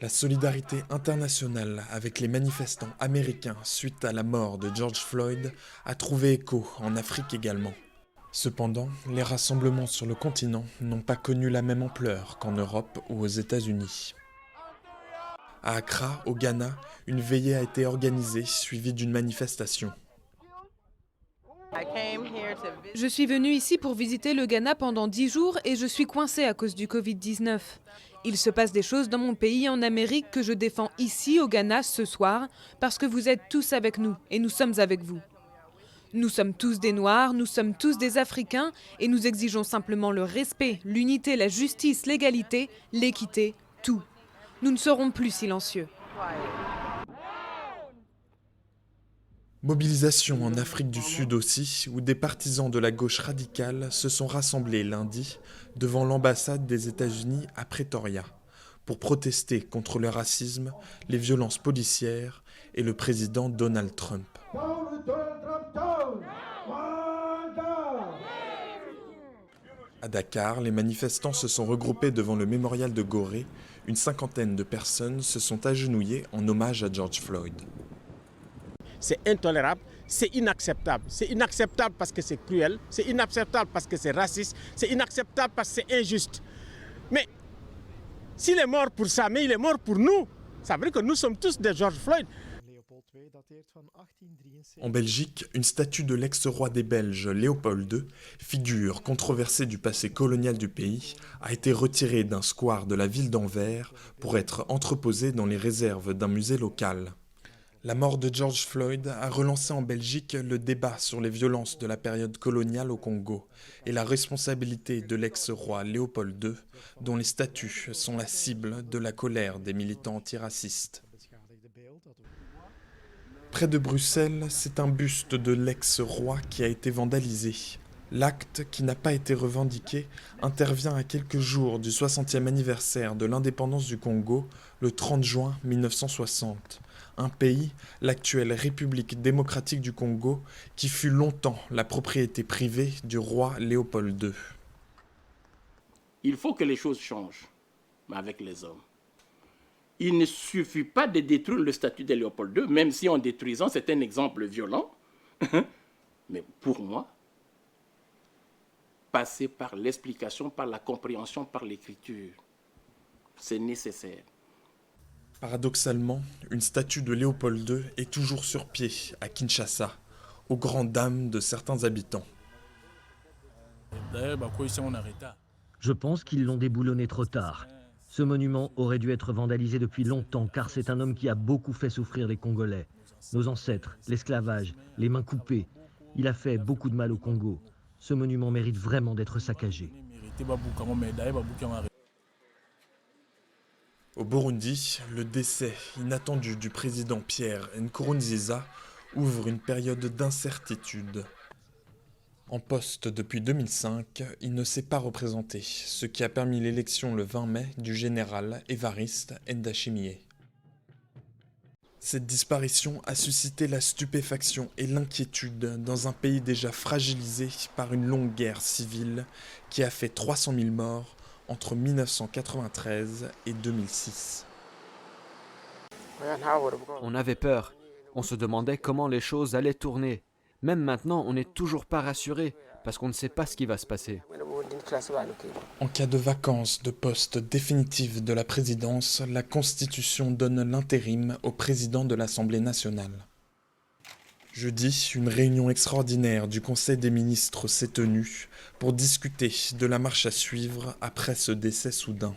La solidarité internationale avec les manifestants américains suite à la mort de George Floyd a trouvé écho en Afrique également. Cependant, les rassemblements sur le continent n'ont pas connu la même ampleur qu'en Europe ou aux États-Unis. À Accra, au Ghana, une veillée a été organisée suivie d'une manifestation. Je suis venue ici pour visiter le Ghana pendant 10 jours et je suis coincée à cause du Covid-19. Il se passe des choses dans mon pays en Amérique que je défends ici au Ghana ce soir parce que vous êtes tous avec nous et nous sommes avec vous. Nous sommes tous des Noirs, nous sommes tous des Africains et nous exigeons simplement le respect, l'unité, la justice, l'égalité, l'équité, tout. Nous ne serons plus silencieux. Mobilisation en Afrique du Sud aussi, où des partisans de la gauche radicale se sont rassemblés lundi devant l'ambassade des États-Unis à Pretoria pour protester contre le racisme, les violences policières et le président Donald Trump. À Dakar, les manifestants se sont regroupés devant le mémorial de Gorée. Une cinquantaine de personnes se sont agenouillées en hommage à George Floyd. C'est intolérable, c'est inacceptable. C'est inacceptable parce que c'est cruel, c'est inacceptable parce que c'est raciste, c'est inacceptable parce que c'est injuste. Mais s'il est mort pour ça, mais il est mort pour nous. Ça veut dire que nous sommes tous des George Floyd. En Belgique, une statue de l'ex-roi des Belges, Léopold II, figure controversée du passé colonial du pays, a été retirée d'un square de la ville d'Anvers pour être entreposée dans les réserves d'un musée local. La mort de George Floyd a relancé en Belgique le débat sur les violences de la période coloniale au Congo et la responsabilité de l'ex-roi Léopold II, dont les statues sont la cible de la colère des militants antiracistes. Près de Bruxelles, c'est un buste de l'ex-roi qui a été vandalisé. L'acte, qui n'a pas été revendiqué, intervient à quelques jours du 60e anniversaire de l'indépendance du Congo, le 30 juin 1960. Un pays, l'actuelle République démocratique du Congo, qui fut longtemps la propriété privée du roi Léopold II. Il faut que les choses changent, mais avec les hommes. Il ne suffit pas de détruire le statut de Léopold II, même si en détruisant, c'est un exemple violent. Mais pour moi, passer par l'explication, par la compréhension, par l'écriture, c'est nécessaire. Paradoxalement, une statue de Léopold II est toujours sur pied à Kinshasa, aux grandes dames de certains habitants. Je pense qu'ils l'ont déboulonné trop tard. Ce monument aurait dû être vandalisé depuis longtemps car c'est un homme qui a beaucoup fait souffrir les Congolais. Nos ancêtres, l'esclavage, les mains coupées. Il a fait beaucoup de mal au Congo. Ce monument mérite vraiment d'être saccagé. Au Burundi, le décès inattendu du président Pierre Nkurunziza ouvre une période d'incertitude. En poste depuis 2005, il ne s'est pas représenté, ce qui a permis l'élection le 20 mai du général Évariste Ndayishimiye. Cette disparition a suscité la stupéfaction et l'inquiétude dans un pays déjà fragilisé par une longue guerre civile qui a fait 300 000 morts entre 1993 et 2006. On avait peur. On se demandait comment les choses allaient tourner. Même maintenant, on n'est toujours pas rassuré parce qu'on ne sait pas ce qui va se passer. En cas de vacance de poste définitive de la présidence, la Constitution donne l'intérim au président de l'Assemblée nationale. Jeudi, une réunion extraordinaire du Conseil des ministres s'est tenue pour discuter de la marche à suivre après ce décès soudain.